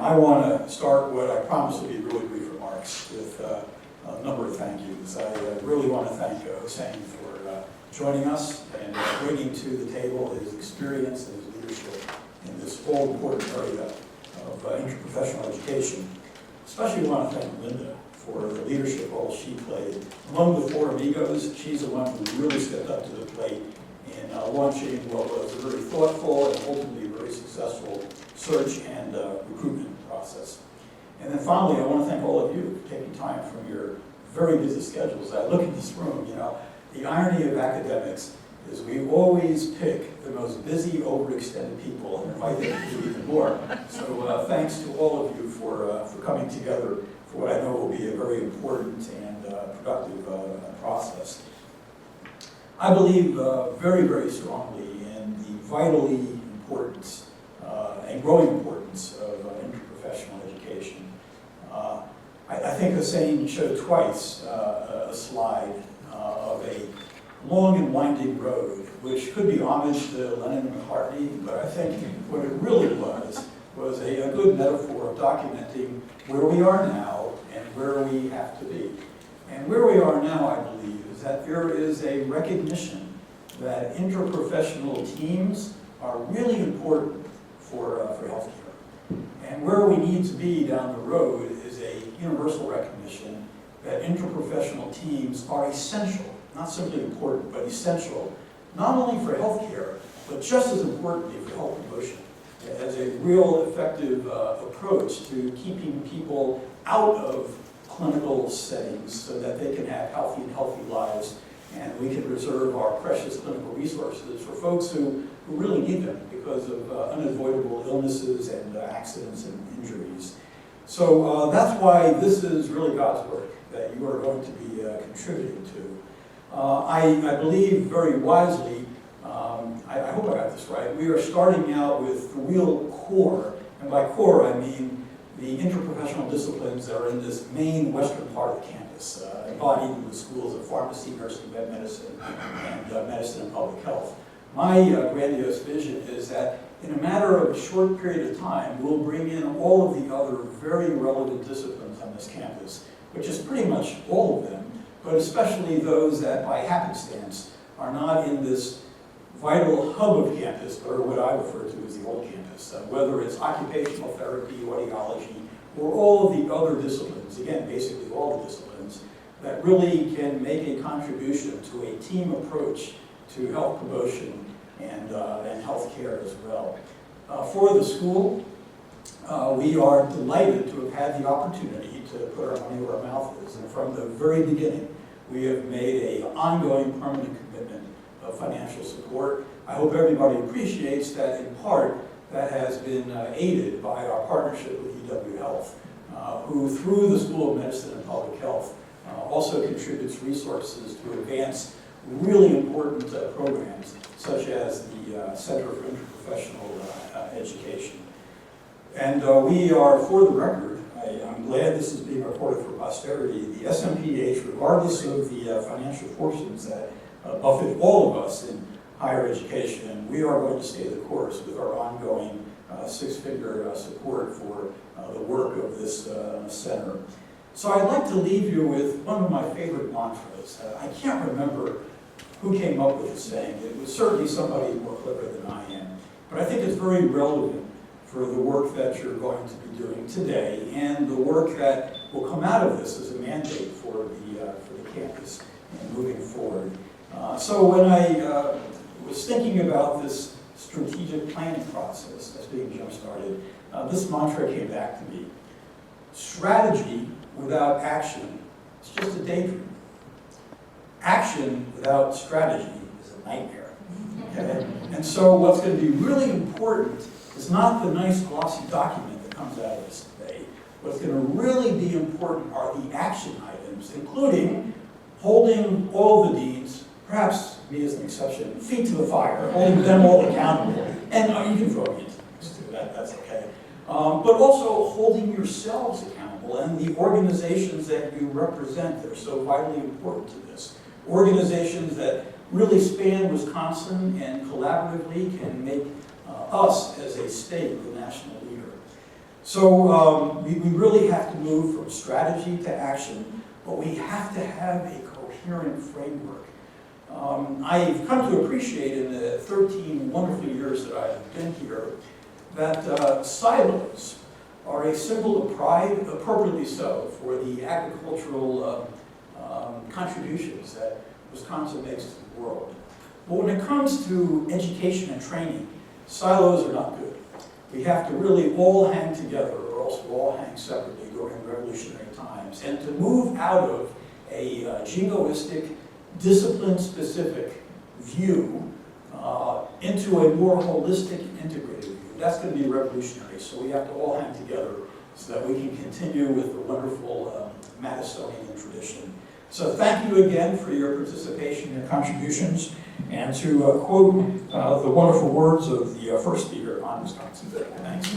I want to start what I promise will be really brief remarks with a number of thank yous. I really want to thank Hossein for joining us and bringing to the table his experience and his leadership in this all-important area of interprofessional education. Especially want to thank Linda for the leadership role she played. Among the four amigos, she's the one who really stepped up to the plate in launching what was a very thoughtful and ultimately very successful search and recruitment process. And then finally, I want to thank all of you for taking time from your very busy schedules. I look at this room, you know, the irony of academics is we always pick the most busy, overextended people and invite them to do even more. So thanks to all of you for coming together for what I know will be a very important and productive process. I believe very, very strongly in the vitally important and growing importance of interprofessional education. I think Hossein showed twice a slide of a long and winding road, which could be homage to Lennon and McCartney, but I think what it really was a good metaphor of documenting where we are now and where we have to be. And where we are now, I believe, is that there is a recognition that interprofessional teams are really important for healthcare. And where we need to be down the road is a universal recognition that interprofessional teams are essential, not simply important, but essential, not only for healthcare, but just as importantly for health promotion, as a real effective approach to keeping people out of clinical settings so that they can have healthy and healthy lives, and we can reserve our precious clinical resources for folks who really need them because of unavoidable illnesses and accidents and injuries. So that's why this is really God's work that you are going to be contributing to. I believe very wisely, I hope I got this right, we are starting out with the real core, and by core I mean the interprofessional disciplines that are in this main western part of the campus, embodied in the schools of pharmacy, nursing, vet medicine, and medicine and public health. My grandiose vision is that in a matter of a short period of time, we'll bring in all of the other very relevant disciplines on this campus, which is pretty much all of them, but especially those that by happenstance are not in this vital hub of campus, or what I refer to as the old campus, whether it's occupational therapy, audiology, or all of the other disciplines, again, basically all the disciplines, that really can make a contribution to a team approach to health promotion and health care as well. For the school, we are delighted to have had the opportunity to put our money where our mouth is, and from the very beginning, we have made an ongoing permanent commitment of financial support. I hope everybody appreciates that in part that has been aided by our partnership with EW Health, who through the School of Medicine and Public Health also contributes resources to advance really important programs such as the Center for Interprofessional Education. And we are, for the record, I'm glad this is being reported for posterity, the SMPH, regardless of the financial fortunes that buffet all of us in higher education, we are going to stay the course with our ongoing six-figure support for the work of this center. So I'd like to leave you with one of my favorite mantras. I can't remember who came up with the saying. It was certainly somebody more clever than I am. But I think it's very relevant for the work that you're going to be doing today and the work that will come out of this as a mandate for the campus and moving forward. So when I was thinking about this strategic planning process that's being jump-started, this mantra came back to me. Strategy without action is just a daydream. Action without strategy is a nightmare. Okay? And so what's going to be really important is not the nice glossy document that comes out of this today. What's going to really be important are the action items, including holding all the deans, perhaps me as an exception, feet to the fire, holding them all accountable. And you can throw me into things too, that's okay. But also holding yourselves accountable and the organizations that you represent that are so vitally important to this. Organizations that really span Wisconsin and collaboratively can make us as a state the national leader. So we really have to move from strategy to action, but we have to have a coherent framework. I've come to appreciate in the 13 wonderful years that I've been here that silos are a symbol of pride, appropriately so, for the agricultural contributions that Wisconsin makes to the world. But when it comes to education and training, silos are not good. We have to really all hang together, or else we'll all hang separately during revolutionary times. And to move out of a jingoistic, discipline-specific view into a more holistic, integrated view, that's going to be revolutionary. So we have to all hang together so that we can continue with the wonderful Madisonian tradition. So thank you again for your participation and contributions, and to quote the wonderful words of the first speaker on Wisconsin Day. Thanks.